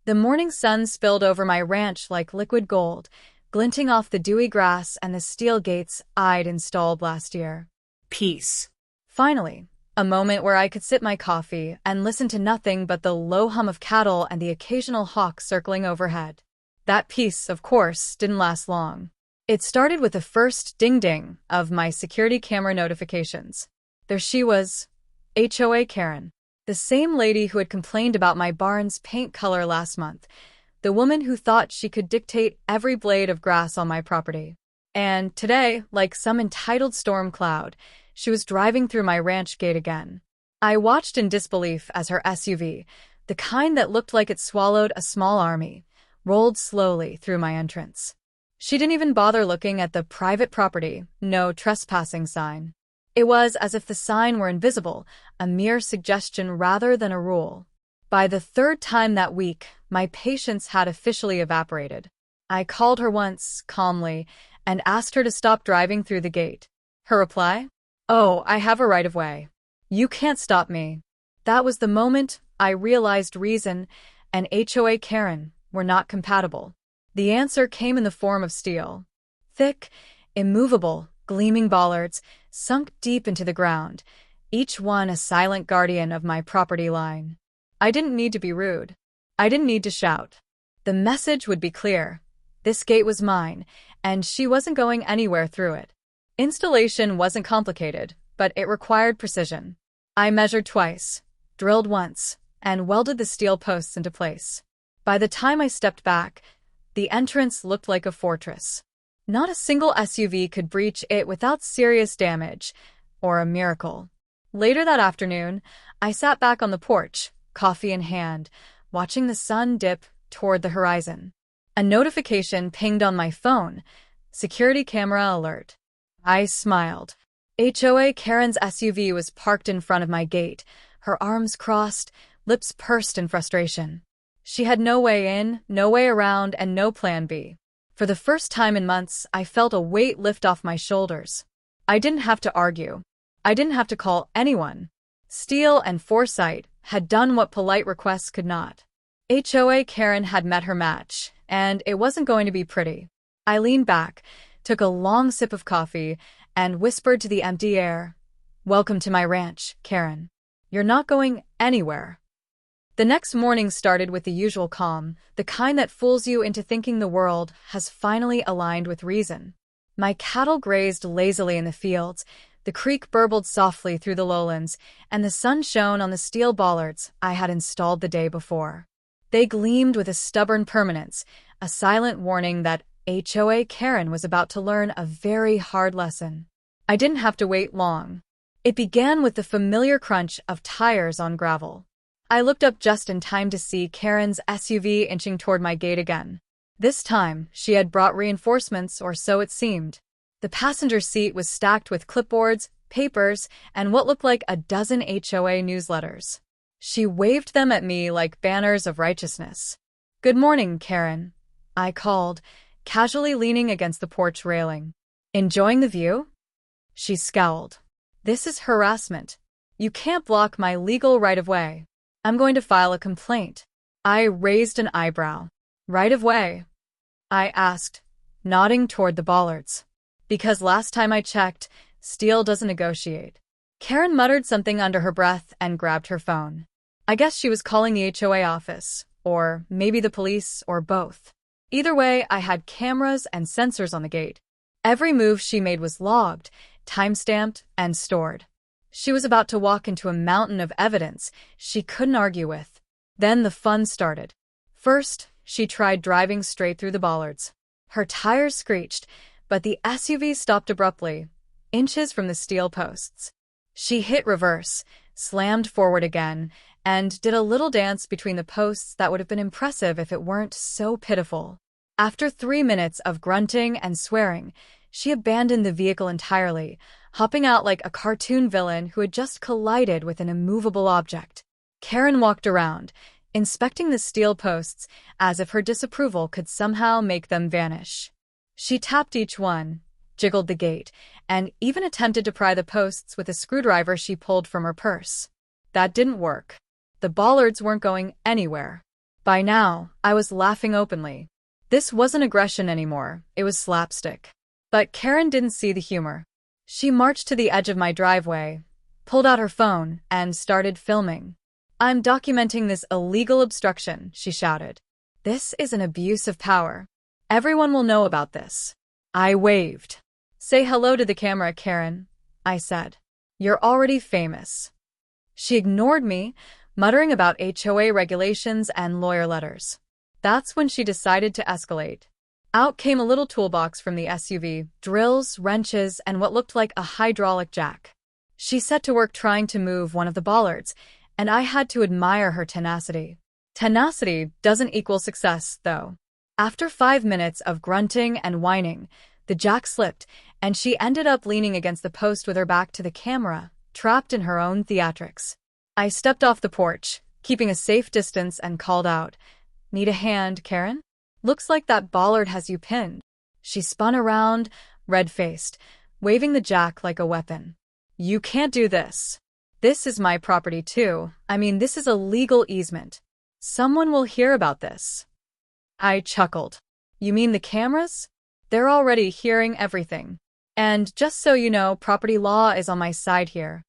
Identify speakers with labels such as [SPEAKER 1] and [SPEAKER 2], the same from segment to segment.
[SPEAKER 1] The morning sun spilled over my ranch like liquid gold, glinting off the dewy grass and the steel gates I'd installed last year.
[SPEAKER 2] Peace.
[SPEAKER 1] Finally, a moment where I could sip my coffee and listen to nothing but the low hum of cattle and the occasional hawk circling overhead. That peace, of course, didn't last long. It started with the first ding-ding of my security camera notifications. There she was, HOA Karen, the same lady who had complained about my barn's paint color last month, the woman who thought she could dictate every blade of grass on my property. And today, like some entitled storm cloud, she was driving through my ranch gate again. I watched in disbelief as her SUV, the kind that looked like it swallowed a small army, rolled slowly through my entrance. She didn't even bother looking at the private property, no trespassing sign. It was as if the sign were invisible, a mere suggestion rather than a rule. By the third time that week, my patience had officially evaporated. I called her once, calmly, and asked her to stop driving through the gate. Her reply? "Oh, I have a right-of-way. You can't stop me." That was the moment I realized reason and HOA Karen were not compatible. The answer came in the form of steel. Thick, immovable, gleaming bollards sunk deep into the ground, each one a silent guardian of my property line. I didn't need to be rude. I didn't need to shout. The message would be clear. This gate was mine, and she wasn't going anywhere through it. Installation wasn't complicated, but it required precision. I measured twice, drilled once, and welded the steel posts into place. By the time I stepped back, the entrance looked like a fortress. Not a single SUV could breach it without serious damage, or a miracle. Later that afternoon, I sat back on the porch, coffee in hand, watching the sun dip toward the horizon. A notification pinged on my phone, security camera alert. I smiled. HOA Karen's SUV was parked in front of my gate, her arms crossed, lips pursed in frustration. She had no way in, no way around, and no plan B. For the first time in months, I felt a weight lift off my shoulders. I didn't have to argue. I didn't have to call anyone. Steel and foresight had done what polite requests could not. HOA Karen had met her match, and it wasn't going to be pretty. I leaned back, took a long sip of coffee, and whispered to the empty air, "Welcome to my ranch, Karen. You're not going anywhere." The next morning started with the usual calm, the kind that fools you into thinking the world has finally aligned with reason. My cattle grazed lazily in the fields, the creek burbled softly through the lowlands, and the sun shone on the steel bollards I had installed the day before. They gleamed with a stubborn permanence, a silent warning that HOA Karen was about to learn a very hard lesson. I didn't have to wait long. It began with the familiar crunch of tires on gravel. I looked up just in time to see Karen's SUV inching toward my gate again. This time, she had brought reinforcements, or so it seemed. The passenger seat was stacked with clipboards, papers, and what looked like a dozen HOA newsletters. She waved them at me like banners of righteousness. "Good morning, Karen," I called, casually leaning against the porch railing. "Enjoying the view?" She scowled. "This is harassment. You can't block my legal right-of-way. I'm going to file a complaint." I raised an eyebrow. "Right-of-way?" I asked, nodding toward the bollards. "Because last time I checked, steel doesn't negotiate." Karen muttered something under her breath and grabbed her phone. I guess she was calling the HOA office, or maybe the police, or both. Either way, I had cameras and sensors on the gate. Every move she made was logged, time-stamped, and stored. She was about to walk into a mountain of evidence she couldn't argue with. Then the fun started. First, she tried driving straight through the bollards. Her tires screeched, but the SUV stopped abruptly, inches from the steel posts. She hit reverse, slammed forward again, and did a little dance between the posts that would have been impressive if it weren't so pitiful. After 3 minutes of grunting and swearing, she abandoned the vehicle entirely, hopping out like a cartoon villain who had just collided with an immovable object. Karen walked around, inspecting the steel posts as if her disapproval could somehow make them vanish. She tapped each one, jiggled the gate, and even attempted to pry the posts with a screwdriver she pulled from her purse. That didn't work. The bollards weren't going anywhere. By now, I was laughing openly. This wasn't aggression anymore, it was slapstick. But Karen didn't see the humor. She marched to the edge of my driveway, pulled out her phone, and started filming. "I'm documenting this illegal obstruction," she shouted. "This is an abuse of power. Everyone will know about this." I waved. "Say hello to the camera, Karen," I said. "You're already famous." She ignored me, muttering about HOA regulations and lawyer letters. That's when she decided to escalate. Out came a little toolbox from the SUV, drills, wrenches, and what looked like a hydraulic jack. She set to work trying to move one of the bollards, and I had to admire her tenacity. Tenacity doesn't equal success, though. After 5 minutes of grunting and whining, the jack slipped, and she ended up leaning against the post with her back to the camera, trapped in her own theatrics. I stepped off the porch, keeping a safe distance, and called out, "Need a hand, Karen? Looks like that bollard has you pinned." She spun around, red-faced, waving the jack like a weapon. "You can't do this. This is my property too. I mean, this is a legal easement. Someone will hear about this." I chuckled. "You mean the cameras? They're already hearing everything. And just so you know, property law is on my side here."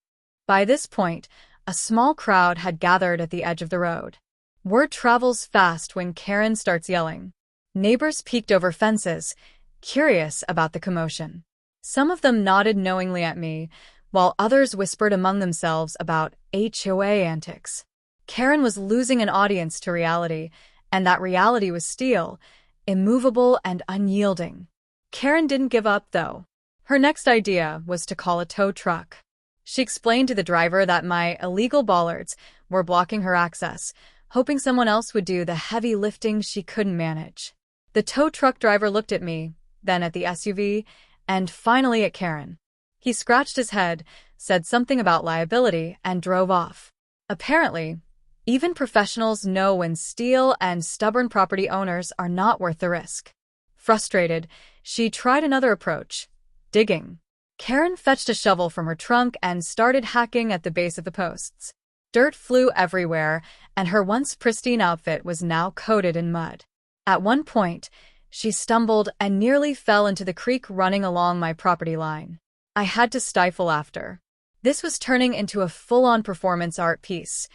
[SPEAKER 1] By this point, a small crowd had gathered at the edge of the road. Word travels fast when Karen starts yelling. Neighbors peeked over fences, curious about the commotion. Some of them nodded knowingly at me, while others whispered among themselves about HOA antics. Karen was losing an audience to reality, and that reality was steel, immovable and unyielding. Karen didn't give up, though. Her next idea was to call a tow truck. She explained to the driver that my illegal bollards were blocking her access, hoping someone else would do the heavy lifting she couldn't manage. The tow truck driver looked at me, then at the SUV, and finally at Karen. He scratched his head, said something about liability, and drove off. Apparently, even professionals know when steel and stubborn property owners are not worth the risk. Frustrated, she tried another approach, digging. Karen fetched a shovel from her trunk and started hacking at the base of the posts. Dirt flew everywhere, and her once pristine outfit was now coated in mud. At one point, she stumbled and nearly fell into the creek running along my property line. I had to stifle laughter. This was turning into a full-on performance art piece.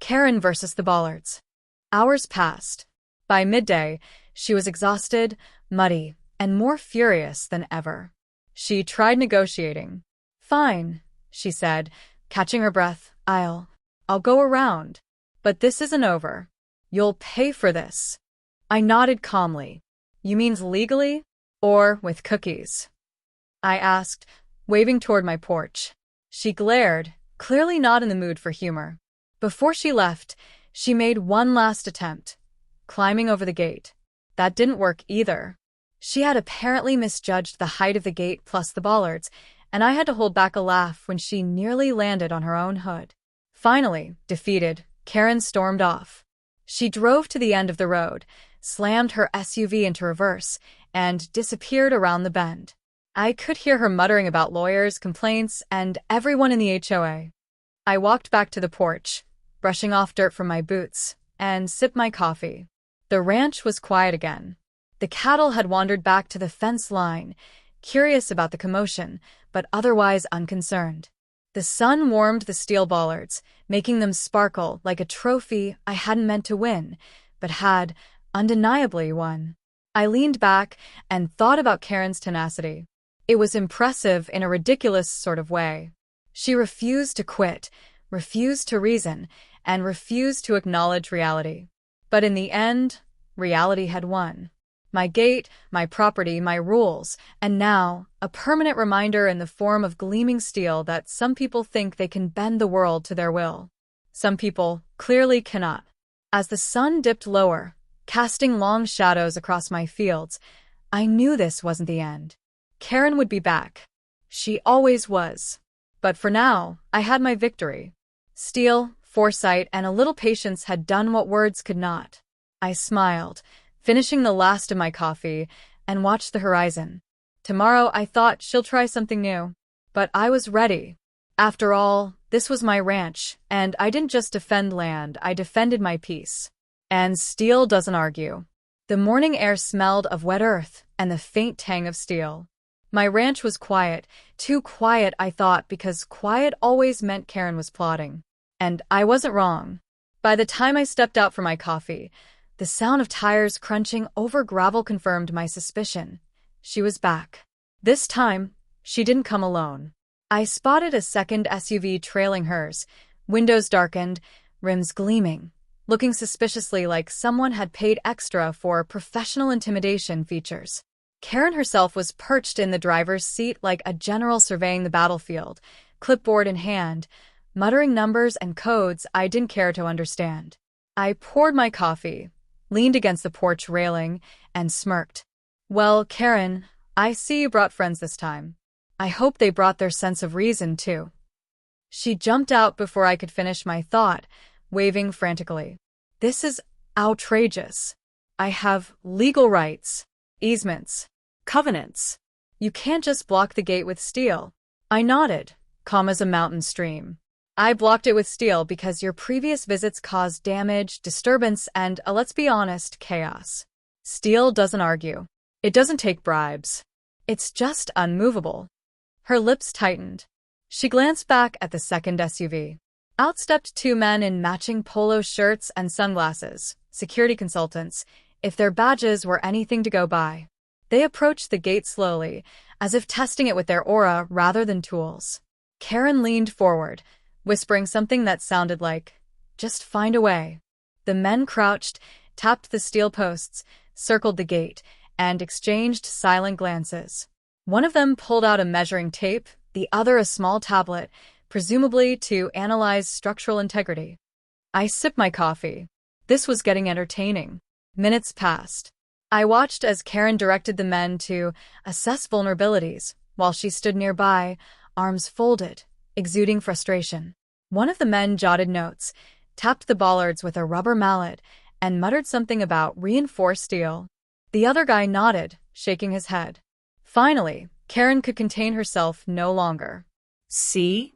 [SPEAKER 1] Karen versus the Bollards. Hours passed. By midday, she was exhausted, muddy, and more furious than ever. She tried negotiating. "Fine," she said, catching her breath. I'll go around. But this isn't over. You'll pay for this." I nodded calmly. "You means legally? Or with cookies?" I asked, waving toward my porch. She glared, clearly not in the mood for humor. Before she left, she made one last attempt, climbing over the gate. That didn't work either. She had apparently misjudged the height of the gate plus the bollards, and I had to hold back a laugh when she nearly landed on her own hood. Finally, defeated, Karen stormed off. She drove to the end of the road, slammed her SUV into reverse, and disappeared around the bend. I could hear her muttering about lawyers, complaints, and everyone in the HOA. I walked back to the porch, brushing off dirt from my boots, and sipped my coffee. The ranch was quiet again. The cattle had wandered back to the fence line, curious about the commotion, but otherwise unconcerned. The sun warmed the steel bollards, making them sparkle like a trophy I hadn't meant to win, but had undeniably won. I leaned back and thought about Karen's tenacity. It was impressive in a ridiculous sort of way. She refused to quit, refused to reason, and refused to acknowledge reality. But in the end, reality had won. My gate, my property, my rules, and now, a permanent reminder in the form of gleaming steel that some people think they can bend the world to their will. Some people clearly cannot. As the sun dipped lower, casting long shadows across my fields, I knew this wasn't the end. Karen would be back. She always was. But for now, I had my victory. Steel, foresight, and a little patience had done what words could not. I smiled, finishing the last of my coffee, and watched the horizon. Tomorrow, I thought, she'll try something new. But I was ready. After all, this was my ranch, and I didn't just defend land, I defended my peace. And steel doesn't argue. The morning air smelled of wet earth and the faint tang of steel. My ranch was quiet, too quiet, I thought, because quiet always meant Karen was plotting. And I wasn't wrong. By the time I stepped out for my coffee, the sound of tires crunching over gravel confirmed my suspicion. She was back. This time, she didn't come alone. I spotted a second SUV trailing hers, windows darkened, rims gleaming, looking suspiciously like someone had paid extra for professional intimidation features. Karen herself was perched in the driver's seat like a general surveying the battlefield, clipboard in hand, muttering numbers and codes I didn't care to understand. I poured my coffee, leaned against the porch railing, and smirked. Well, Karen, I see you brought friends this time. I hope they brought their sense of reason, too. She jumped out before I could finish my thought, waving frantically. This is outrageous. I have legal rights, easements, covenants. You can't just block the gate with steel. I nodded, calm as a mountain stream. I blocked it with steel because your previous visits caused damage, disturbance, and, let's be honest, chaos. Steel doesn't argue. It doesn't take bribes. It's just unmovable. Her lips tightened. She glanced back at the second SUV. Out stepped two men in matching polo shirts and sunglasses, security consultants, if their badges were anything to go by. They approached the gate slowly, as if testing it with their aura rather than tools. Karen leaned forward, whispering something that sounded like, "Just find a way." The men crouched, tapped the steel posts, circled the gate, and exchanged silent glances. One of them pulled out a measuring tape, the other a small tablet, presumably to analyze structural integrity. I sipped my coffee. This was getting entertaining. Minutes passed. I watched as Karen directed the men to assess vulnerabilities, while she stood nearby, arms folded, exuding frustration. One of the men jotted notes, tapped the bollards with a rubber mallet, and muttered something about reinforced steel. The other guy nodded, shaking his head. Finally, Karen could contain herself no longer. See?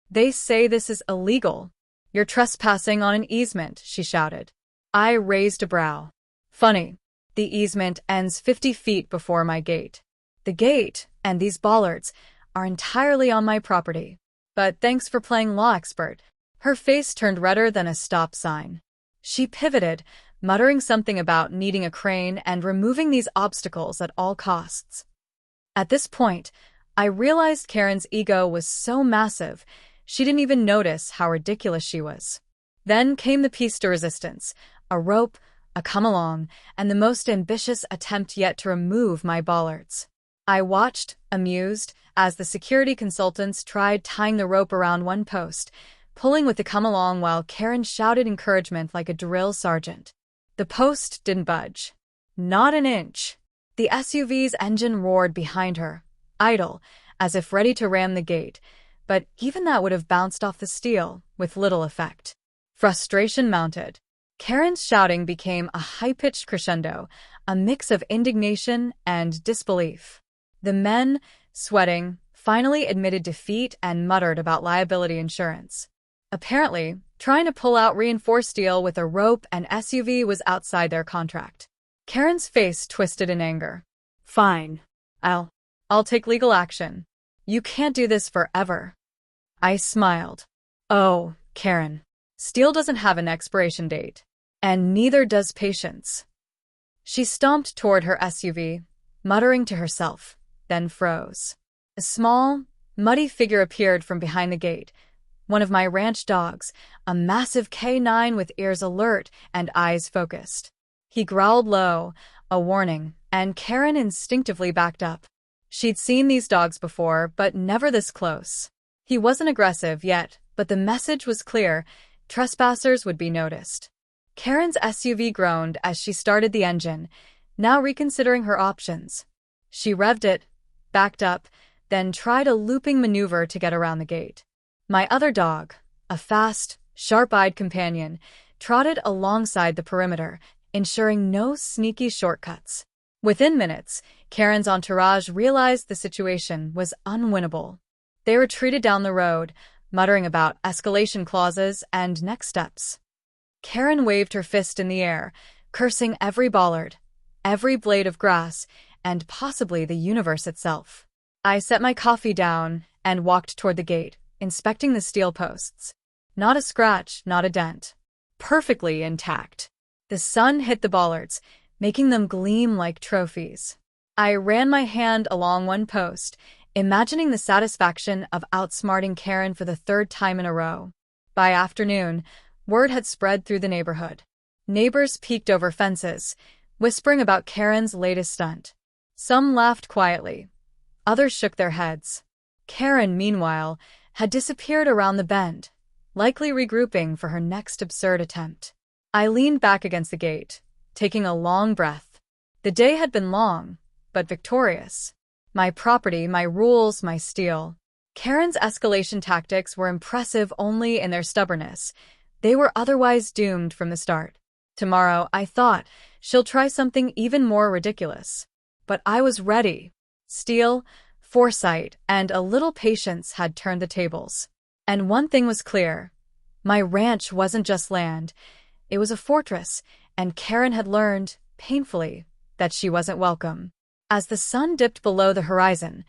[SPEAKER 1] They say this is illegal. You're trespassing on an easement, she shouted. I raised a brow. Funny. The easement ends 50 feet before my gate. The gate, and these bollards, are entirely on my property. But thanks for playing law expert. Her face turned redder than a stop sign. She pivoted, muttering something about needing a crane and removing these obstacles at all costs. At this point, I realized Karen's ego was so massive, she didn't even notice how ridiculous she was. Then came the piece de resistance, a rope, a come-along, and the most ambitious attempt yet to remove my bollards. I watched, amused, as the security consultants tried tying the rope around one post, pulling with the come-along while Karen shouted encouragement like a drill sergeant. The post didn't budge. Not an inch. The SUV's engine roared behind her, idle, as if ready to ram the gate, but even that would have bounced off the steel, with little effect. Frustration mounted. Karen's shouting became a high-pitched crescendo, a mix of indignation and disbelief. The men, sweating, finally admitted defeat and muttered about liability insurance. Apparently, trying to pull out reinforced steel with a rope and SUV was outside their contract. Karen's face twisted in anger. Fine. I'll take legal action. You can't do this forever. I smiled. Oh, Karen. Steel doesn't have an expiration date. And neither does patience. She stomped toward her SUV, muttering to herself, then froze. A small, muddy figure appeared from behind the gate. One of my ranch dogs, a massive K9 with ears alert and eyes focused. He growled low, a warning, and Karen instinctively backed up. She'd seen these dogs before, but never this close. He wasn't aggressive yet, but the message was clear: trespassers would be noticed. Karen's SUV groaned as she started the engine, now reconsidering her options. She revved it, backed up, then tried a looping maneuver to get around the gate. My other dog, a fast, sharp-eyed companion, trotted alongside the perimeter, ensuring no sneaky shortcuts. Within minutes, Karen's entourage realized the situation was unwinnable. They retreated down the road, muttering about escalation clauses and next steps. Karen waved her fist in the air, cursing every bollard, every blade of grass, and possibly the universe itself. I set my coffee down and walked toward the gate, inspecting the steel posts. Not a scratch, not a dent. Perfectly intact. The sun hit the bollards, making them gleam like trophies. I ran my hand along one post, imagining the satisfaction of outsmarting Karen for the third time in a row. By afternoon, word had spread through the neighborhood. Neighbors peeked over fences, whispering about Karen's latest stunt. Some laughed quietly. Others shook their heads. Karen, meanwhile, had disappeared around the bend, likely regrouping for her next absurd attempt. I leaned back against the gate, taking a long breath. The day had been long, but victorious. My property, my rules, my steel. Karen's escalation tactics were impressive only in their stubbornness. They were otherwise doomed from the start. Tomorrow, I thought, she'll try something even more ridiculous. But I was ready. Steel, foresight, and a little patience had turned the tables. And one thing was clear. My ranch wasn't just land. It was a fortress, and Karen had learned, painfully, that she wasn't welcome. As the sun dipped below the horizon,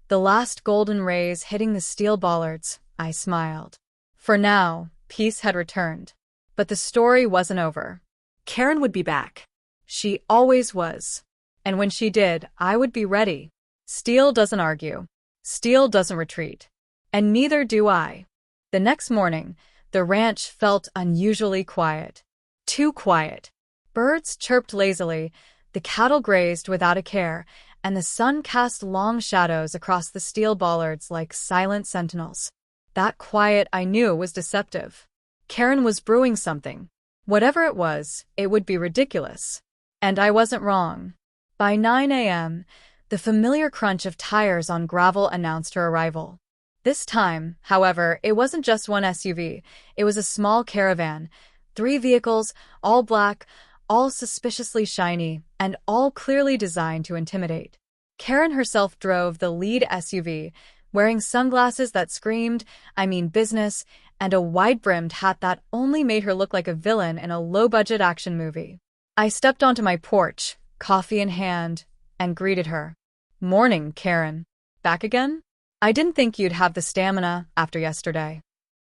[SPEAKER 1] the last golden rays hitting the steel bollards, I smiled. For now, peace had returned. But the story wasn't over. Karen would be back. She always was. And when she did, I would be ready. Steel doesn't argue. Steel doesn't retreat. And neither do I. The next morning, the ranch felt unusually quiet. Too quiet. Birds chirped lazily, the cattle grazed without a care, and the sun cast long shadows across the steel bollards like silent sentinels. That quiet, I knew, was deceptive. Karen was brewing something. Whatever it was, it would be ridiculous. And I wasn't wrong. By 9 a.m., the familiar crunch of tires on gravel announced her arrival. This time, however, it wasn't just one SUV. It was a small caravan. 3 vehicles, all black, all suspiciously shiny, and all clearly designed to intimidate. Karen herself drove the lead SUV, wearing sunglasses that screamed, I mean business, and a wide-brimmed hat that only made her look like a villain in a low-budget action movie. I stepped onto my porch, coffee in hand, and greeted her. Morning, Karen. Back again? I didn't think you'd have the stamina after yesterday.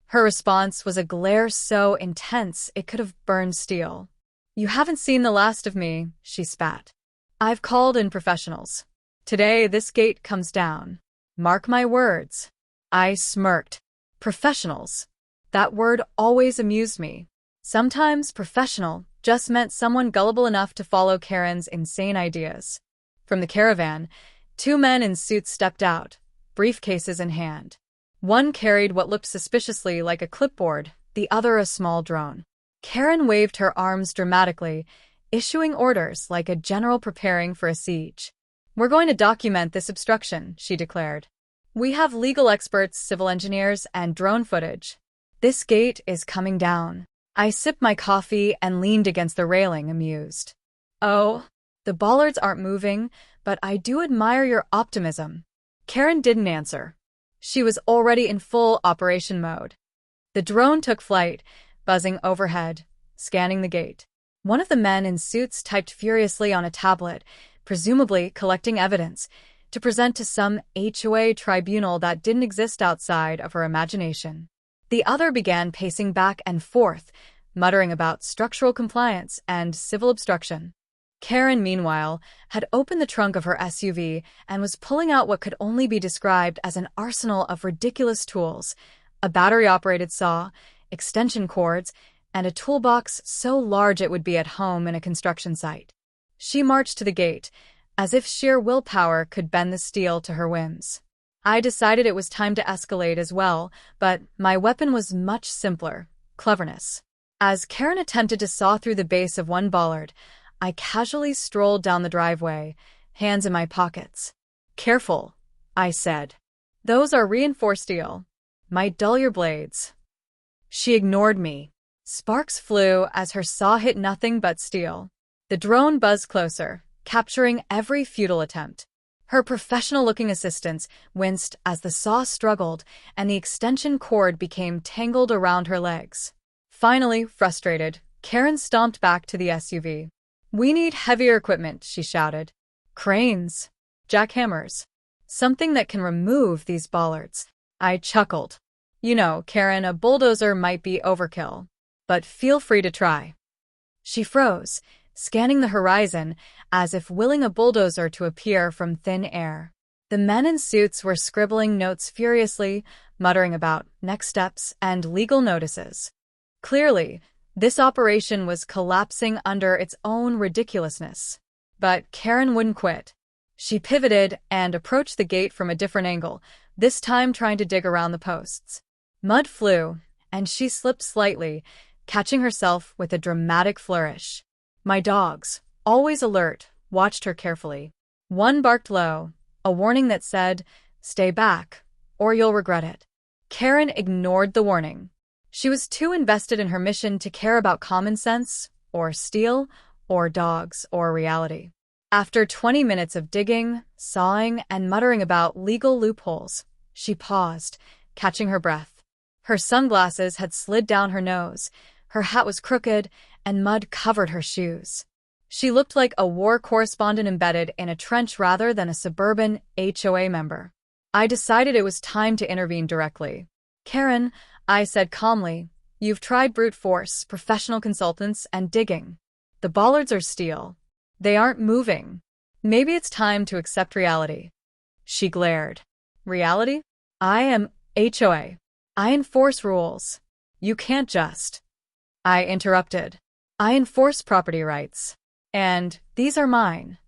[SPEAKER 1] Her response was a glare so intense it could have burned steel. You haven't seen the last of me, she spat. I've called in professionals. Today this gate comes down. Mark my words. I smirked. Professionals. That word always amused me. Sometimes professional just meant someone gullible enough to follow Karen's insane ideas. From the caravan, 2 men in suits stepped out, briefcases in hand. One carried what looked suspiciously like a clipboard, the other a small drone. Karen waved her arms dramatically, issuing orders like a general preparing for a siege. We're going to document this obstruction, she declared. We have legal experts, civil engineers, and drone footage. This gate is coming down. I sipped my coffee and leaned against the railing, amused. Oh, the bollards aren't moving, but I do admire your optimism. Karen didn't answer. She was already in full operation mode. The drone took flight, buzzing overhead, scanning the gate. One of the men in suits typed furiously on a tablet, presumably collecting evidence, to present to some HOA tribunal that didn't exist outside of her imagination. The other began pacing back and forth, muttering about structural compliance and civil obstruction. Karen, meanwhile, had opened the trunk of her SUV and was pulling out what could only be described as an arsenal of ridiculous tools, a battery-operated saw, extension cords, and a toolbox so large it would be at home in a construction site. She marched to the gate, as if sheer willpower could bend the steel to her whims. I decided it was time to escalate as well, but my weapon was much simpler: cleverness. As Karen attempted to saw through the base of one bollard, I casually strolled down the driveway, hands in my pockets. Careful, I said. Those are reinforced steel. Might dull your blades. She ignored me. Sparks flew as her saw hit nothing but steel. The drone buzzed closer, capturing every futile attempt. Her professional-looking assistants winced as the saw struggled and the extension cord became tangled around her legs. Finally, frustrated, Karen stomped back to the SUV. "We need heavier equipment," she shouted. "Cranes. Jackhammers. Something that can remove these bollards." I chuckled. "You know, Karen, a bulldozer might be overkill, but feel free to try." She froze, scanning the horizon as if willing a bulldozer to appear from thin air. The men in suits were scribbling notes furiously, muttering about next steps and legal notices. Clearly, this operation was collapsing under its own ridiculousness. But Karen wouldn't quit. She pivoted and approached the gate from a different angle, this time trying to dig around the posts. Mud flew, and she slipped slightly, catching herself with a dramatic flourish. My dogs, always alert, watched her carefully. One barked low, a warning that said, "Stay back, or you'll regret it." Karen ignored the warning. She was too invested in her mission to care about common sense, or steel, or dogs, or reality. After 20 minutes of digging, sawing, and muttering about legal loopholes, she paused, catching her breath. Her sunglasses had slid down her nose, her hat was crooked, and mud covered her shoes. She looked like a war correspondent embedded in a trench rather than a suburban HOA member. I decided it was time to intervene directly. "Karen," I said calmly, "you've tried brute force, professional consultants, and digging. The bollards are steel. They aren't moving. Maybe it's time to accept reality." She glared. "Reality? I am HOA. I enforce rules. You can't just." I interrupted. "I enforce property rights. And these are mine."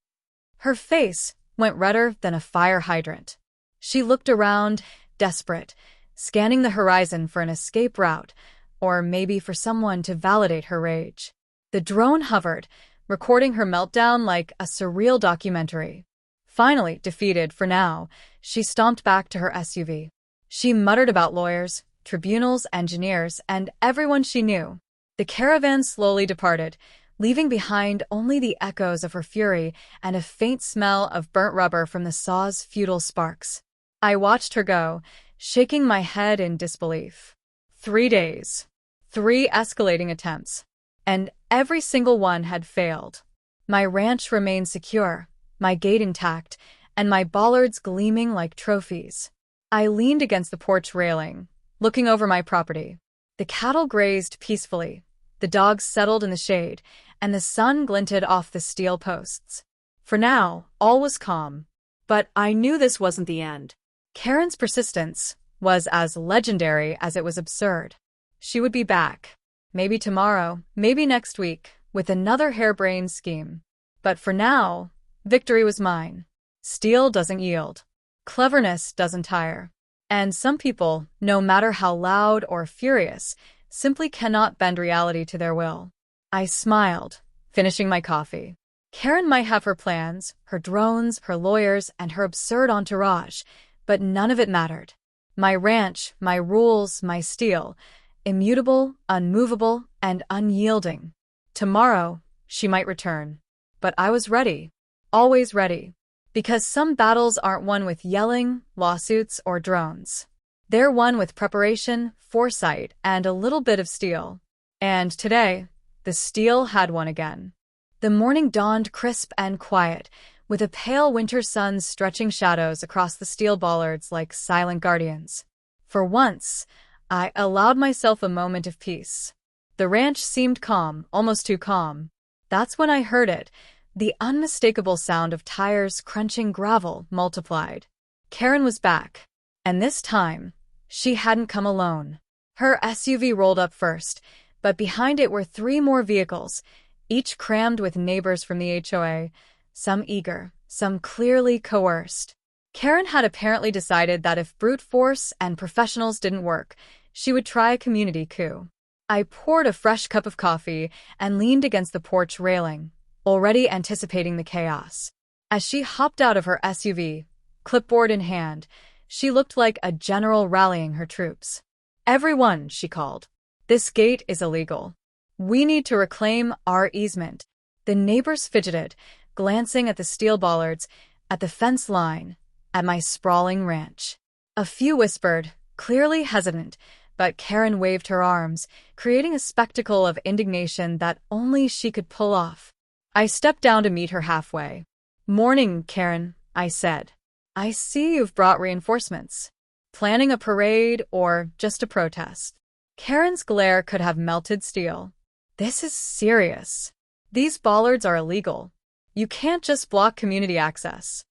[SPEAKER 1] Her face went redder than a fire hydrant. She looked around, desperate, scanning the horizon for an escape route, or maybe for someone to validate her rage. The drone hovered, recording her meltdown like a surreal documentary. Finally, defeated for now, she stomped back to her SUV. She muttered about lawyers, tribunals, engineers, and everyone she knew. The caravan slowly departed, leaving behind only the echoes of her fury and a faint smell of burnt rubber from the saw's futile sparks. I watched her go, shaking my head in disbelief. 3 days. 3 escalating attempts. And every single one had failed. My ranch remained secure, my gate intact, and my bollards gleaming like trophies. I leaned against the porch railing, looking over my property. The cattle grazed peacefully, the dogs settled in the shade, and the sun glinted off the steel posts. For now, all was calm. But I knew this wasn't the end. Karen's persistence was as legendary as it was absurd. She would be back. Maybe tomorrow, maybe next week, with another harebrained scheme. But for now, victory was mine. Steel doesn't yield. Cleverness doesn't tire. And some people, no matter how loud or furious, simply cannot bend reality to their will. I smiled, finishing my coffee. Karen might have her plans, her drones, her lawyers, and her absurd entourage, but none of it mattered. My ranch, my rules, my steel, immutable, unmovable, and unyielding. Tomorrow, she might return. But I was ready. Always ready. Because some battles aren't won with yelling, lawsuits, or drones. They're won with preparation, foresight, and a little bit of steel. And today, the steel had won again. The morning dawned crisp and quiet, with a pale winter sun stretching shadows across the steel bollards like silent guardians. For once, I allowed myself a moment of peace. The ranch seemed calm, almost too calm. That's when I heard it. The unmistakable sound of tires crunching gravel multiplied. Karen was back. And this time, she hadn't come alone. Her SUV rolled up first, but behind it were 3 more vehicles, each crammed with neighbors from the HOA, some eager, some clearly coerced. Karen had apparently decided that if brute force and professionals didn't work, she would try a community coup. I poured a fresh cup of coffee and leaned against the porch railing, already anticipating the chaos. As she hopped out of her SUV, clipboard in hand, she looked like a general rallying her troops. "Everyone," she called. "This gate is illegal. We need to reclaim our easement." The neighbors fidgeted, glancing at the steel bollards, at the fence line, at my sprawling ranch. A few whispered, clearly hesitant, but Karen waved her arms, creating a spectacle of indignation that only she could pull off. I stepped down to meet her halfway. "Morning, Karen," I said. "I see you've brought reinforcements. Planning a parade or just a protest?" Karen's glare could have melted steel. "This is serious. These bollards are illegal. You can't just block community access."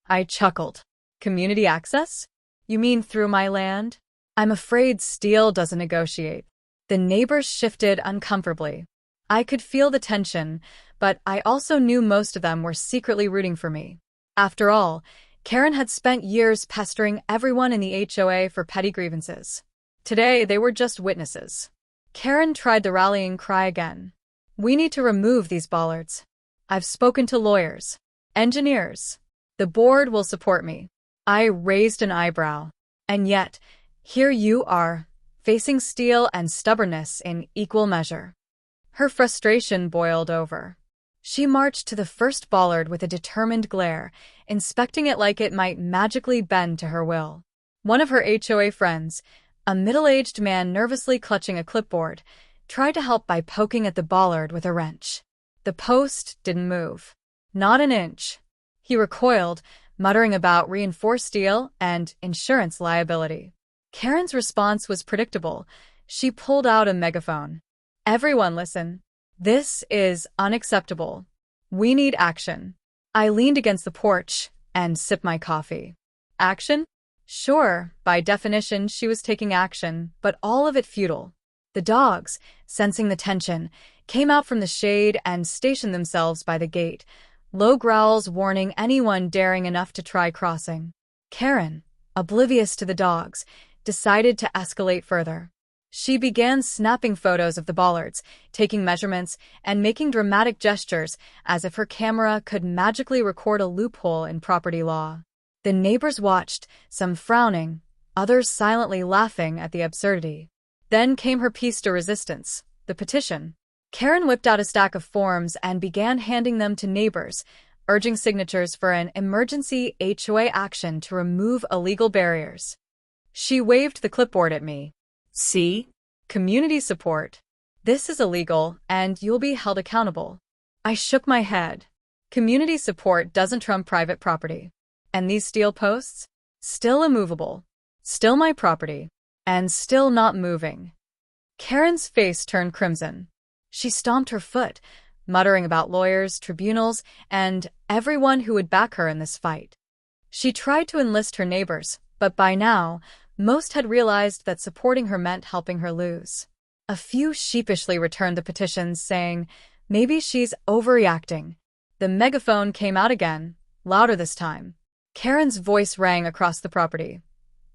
[SPEAKER 1] I chuckled. "Community access? You mean through my land?" "I'm afraid steel doesn't negotiate." The neighbors shifted uncomfortably. I could feel the tension, but I also knew most of them were secretly rooting for me. After all, Karen had spent years pestering everyone in the HOA for petty grievances. Today, they were just witnesses. Karen tried the rallying cry again. "We need to remove these bollards. I've spoken to lawyers, engineers. The board will support me." I raised an eyebrow. And yet, here you are, facing steel and stubbornness in equal measure. Her frustration boiled over. She marched to the first bollard with a determined glare, inspecting it like it might magically bend to her will. One of her HOA friends, a middle-aged man nervously clutching a clipboard, tried to help by poking at the bollard with a wrench. The post didn't move. Not an inch. He recoiled, muttering about reinforced steel and insurance liability. Karen's response was predictable. She pulled out a megaphone. "Everyone listen. This is unacceptable. We need action." I leaned against the porch and sipped my coffee. Action? Sure, by definition she was taking action, but all of it futile. The dogs, sensing the tension, came out from the shade and stationed themselves by the gate, low growls warning anyone daring enough to try crossing. Karen, oblivious to the dogs, decided to escalate further. She began snapping photos of the bollards, taking measurements, and making dramatic gestures as if her camera could magically record a loophole in property law. The neighbors watched, some frowning, others silently laughing at the absurdity. Then came her piece de resistance, the petition. Karen whipped out a stack of forms and began handing them to neighbors, urging signatures for an emergency HOA action to remove illegal barriers. She waved the clipboard at me. "See? Community support. This is illegal, and you'll be held accountable." I shook my head. Community support doesn't trump private property. And these steel posts? Still immovable. Still my property. And still not moving. Karen's face turned crimson. She stomped her foot, muttering about lawyers, tribunals, and everyone who would back her in this fight. She tried to enlist her neighbors, but by now, most had realized that supporting her meant helping her lose. A few sheepishly returned the petitions, saying, "Maybe she's overreacting." The megaphone came out again, louder this time. Karen's voice rang across the property.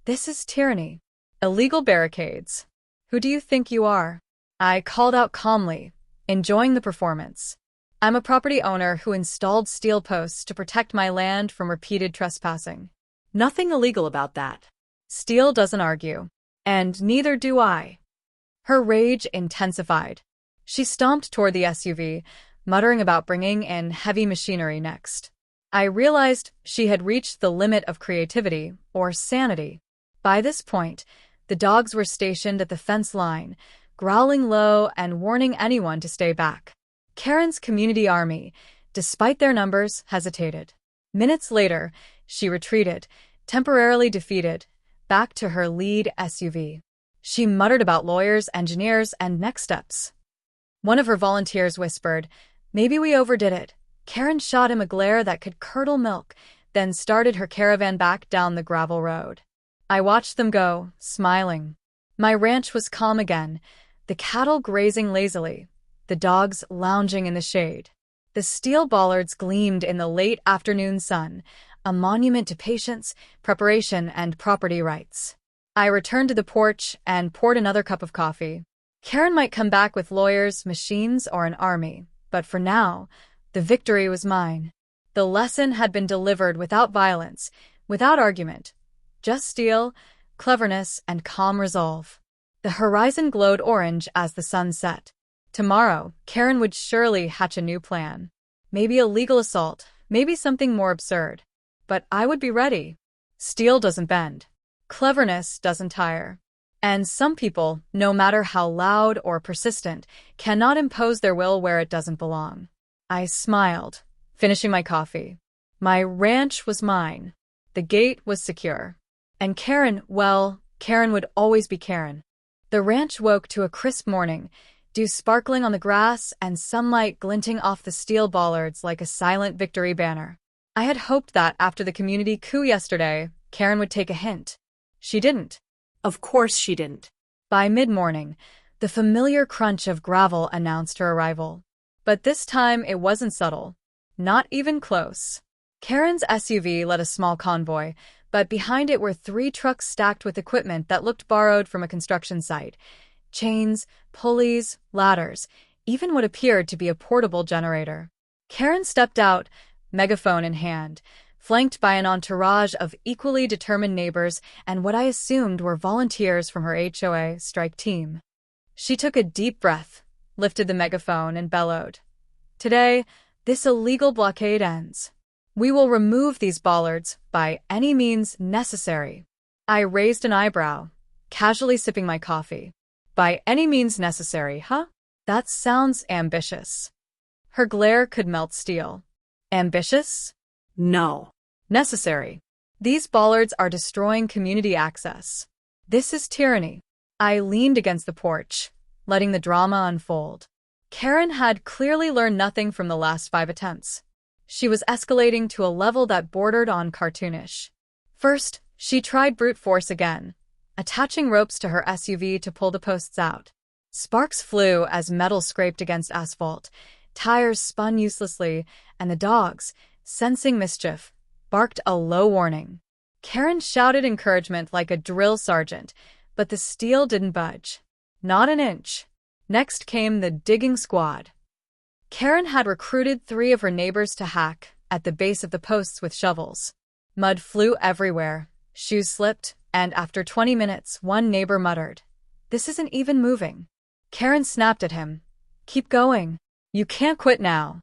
[SPEAKER 1] "This is tyranny. Illegal barricades. Who do you think you are?" I called out calmly, enjoying the performance. "I'm a property owner who installed steel posts to protect my land from repeated trespassing. Nothing illegal about that. Steel doesn't argue. And neither do I." Her rage intensified. She stomped toward the SUV, muttering about bringing in heavy machinery next. I realized she had reached the limit of creativity, or sanity. By this point, the dogs were stationed at the fence line, growling low and warning anyone to stay back. Karen's community army, despite their numbers, hesitated. Minutes later, she retreated, temporarily defeated, back to her lead SUV. She muttered about lawyers, engineers, and next steps. One of her volunteers whispered, "Maybe we overdid it." Karen shot him a glare that could curdle milk, then started her caravan back down the gravel road. I watched them go, smiling. My ranch was calm again, the cattle grazing lazily, the dogs lounging in the shade. The steel bollards gleamed in the late afternoon sun, a monument to patience, preparation, and property rights. I returned to the porch and poured another cup of coffee. Karen might come back with lawyers, machines, or an army, but for now, the victory was mine. The lesson had been delivered without violence, without argument, just steel, cleverness, and calm resolve. The horizon glowed orange as the sun set. Tomorrow, Karen would surely hatch a new plan. Maybe a legal assault, maybe something more absurd. But I would be ready. Steel doesn't bend. Cleverness doesn't tire. And some people, no matter how loud or persistent, cannot impose their will where it doesn't belong. I smiled, finishing my coffee. My ranch was mine. The gate was secure. And Karen, well, Karen would always be Karen. The ranch woke to a crisp morning, dew sparkling on the grass and sunlight glinting off the steel bollards like a silent victory banner. I had hoped that after the community coup yesterday, Karen would take a hint. She didn't.
[SPEAKER 2] Of course she didn't.
[SPEAKER 1] By mid-morning, the familiar crunch of gravel announced her arrival. But this time it wasn't subtle. Not even close. Karen's SUV led a small convoy, but behind it were 3 trucks stacked with equipment that looked borrowed from a construction site. Chains, pulleys, ladders, even what appeared to be a portable generator. Karen stepped out, megaphone in hand, flanked by an entourage of equally determined neighbors and what I assumed were volunteers from her HOA strike team. She took a deep breath, lifted the megaphone, and bellowed. "Today, this illegal blockade ends. We will remove these bollards by any means necessary." I raised an eyebrow, casually sipping my coffee. By any means necessary, huh? That sounds ambitious. Her glare could melt steel. Ambitious?
[SPEAKER 2] No.
[SPEAKER 1] Necessary. These bollards are destroying community access. This is tyranny. I leaned against the porch, letting the drama unfold. Karen had clearly learned nothing from the last 5 attempts. She was escalating to a level that bordered on cartoonish. First, she tried brute force again, attaching ropes to her SUV to pull the posts out. Sparks flew as metal scraped against asphalt, tires spun uselessly, and the dogs, sensing mischief, barked a low warning. Karen shouted encouragement like a drill sergeant, but the steel didn't budge. Not an inch. Next came the digging squad. Karen had recruited 3 of her neighbors to hack at the base of the posts with shovels. Mud flew everywhere, shoes slipped, and after 20 minutes, one neighbor muttered, "This isn't even moving." Karen snapped at him. "Keep going. You can't quit now."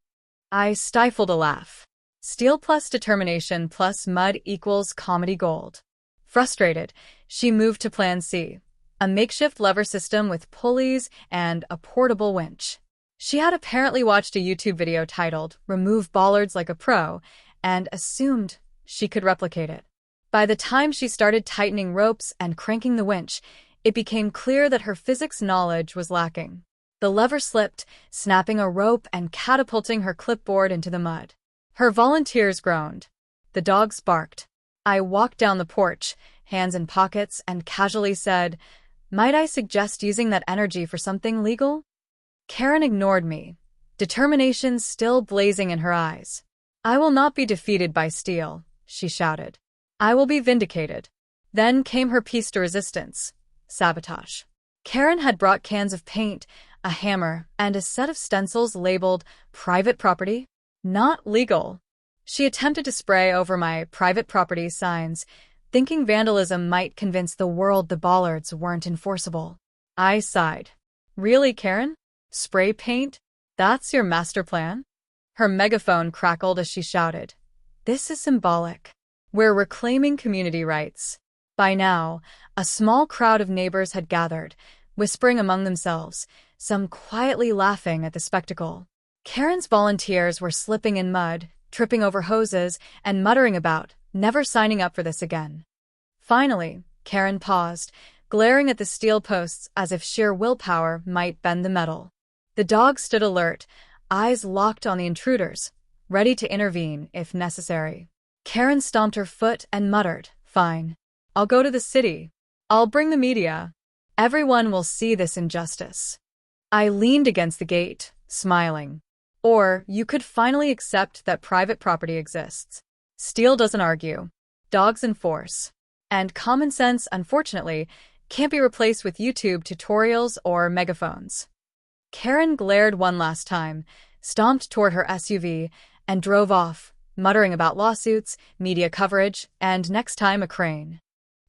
[SPEAKER 1] I stifled a laugh. Steel plus determination plus mud equals comedy gold. Frustrated, she moved to Plan C, a makeshift lever system with pulleys and a portable winch. She had apparently watched a YouTube video titled "Remove Bollards Like a Pro" and assumed she could replicate it. By the time she started tightening ropes and cranking the winch, it became clear that her physics knowledge was lacking. The lever slipped, snapping a rope and catapulting her clipboard into the mud. Her volunteers groaned. The dogs barked. I walked down the porch, hands in pockets, and casually said, "Might I suggest using that energy for something legal?" Karen ignored me, determination still blazing in her eyes. "I will not be defeated by steel," she shouted. "I will be vindicated." Then came her piece de resistance: sabotage. Karen had brought cans of paint, a hammer, and a set of stencils labeled "private property." Not legal. She attempted to spray over my private property signs, thinking vandalism might convince the world the bollards weren't enforceable. I sighed. "Really, Karen? Spray paint? That's your master plan?" Her megaphone crackled as she shouted, "This is symbolic. We're reclaiming community rights." By now, a small crowd of neighbors had gathered, whispering among themselves, some quietly laughing at the spectacle. Karen's volunteers were slipping in mud, tripping over hoses, and muttering about never signing up for this again. Finally, Karen paused, glaring at the steel posts as if sheer willpower might bend the metal. The dogs stood alert, eyes locked on the intruders, ready to intervene if necessary. Karen stomped her foot and muttered, "Fine. I'll go to the city. I'll bring the media. Everyone will see this injustice." I leaned against the gate, smiling. Or you could finally accept that private property exists. Steel doesn't argue. Dogs enforce. And common sense, unfortunately, can't be replaced with YouTube tutorials or megaphones. Karen glared one last time, stomped toward her SUV, and drove off, muttering about lawsuits, media coverage, and next time a crane.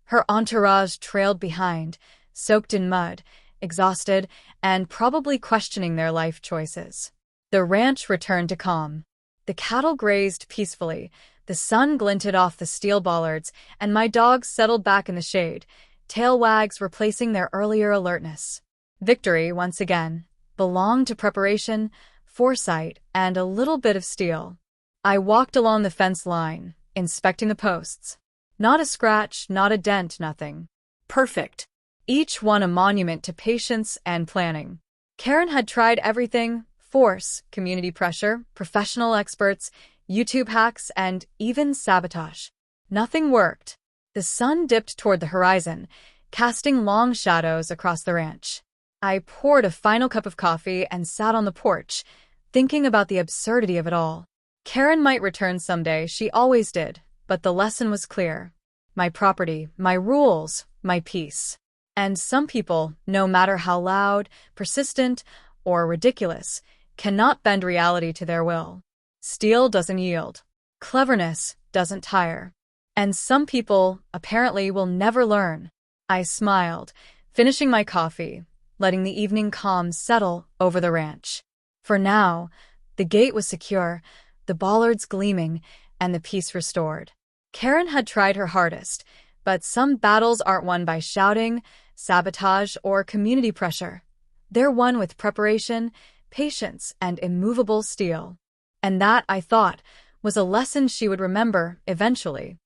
[SPEAKER 1] Her entourage trailed behind, soaked in mud, exhausted, and probably questioning their life choices. The ranch returned to calm. The cattle grazed peacefully, the sun glinted off the steel bollards, and my dogs settled back in the shade, tail wags replacing their earlier alertness. Victory, once again, belonged to preparation, foresight, and a little bit of steel. I walked along the fence line, inspecting the posts. Not a scratch, not a dent, nothing.
[SPEAKER 2] Perfect.
[SPEAKER 1] Each one a monument to patience and planning. Karen had tried everything: force, community pressure, professional experts, YouTube hacks, and even sabotage. Nothing worked. The sun dipped toward the horizon, casting long shadows across the ranch. I poured a final cup of coffee and sat on the porch, thinking about the absurdity of it all. Karen might return someday, she always did, but the lesson was clear. My property, my rules, my peace. And some people, no matter how loud, persistent, or ridiculous, cannot bend reality to their will. Steel doesn't yield. Cleverness doesn't tire. And some people, apparently, will never learn. I smiled, finishing my coffee, letting the evening calm settle over the ranch. For now, the gate was secure, the bollards gleaming, and the peace restored. Karen had tried her hardest, but some battles aren't won by shouting, sabotage, or community pressure. They're won with preparation, patience, and immovable steel. And that, I thought, was a lesson she would remember eventually.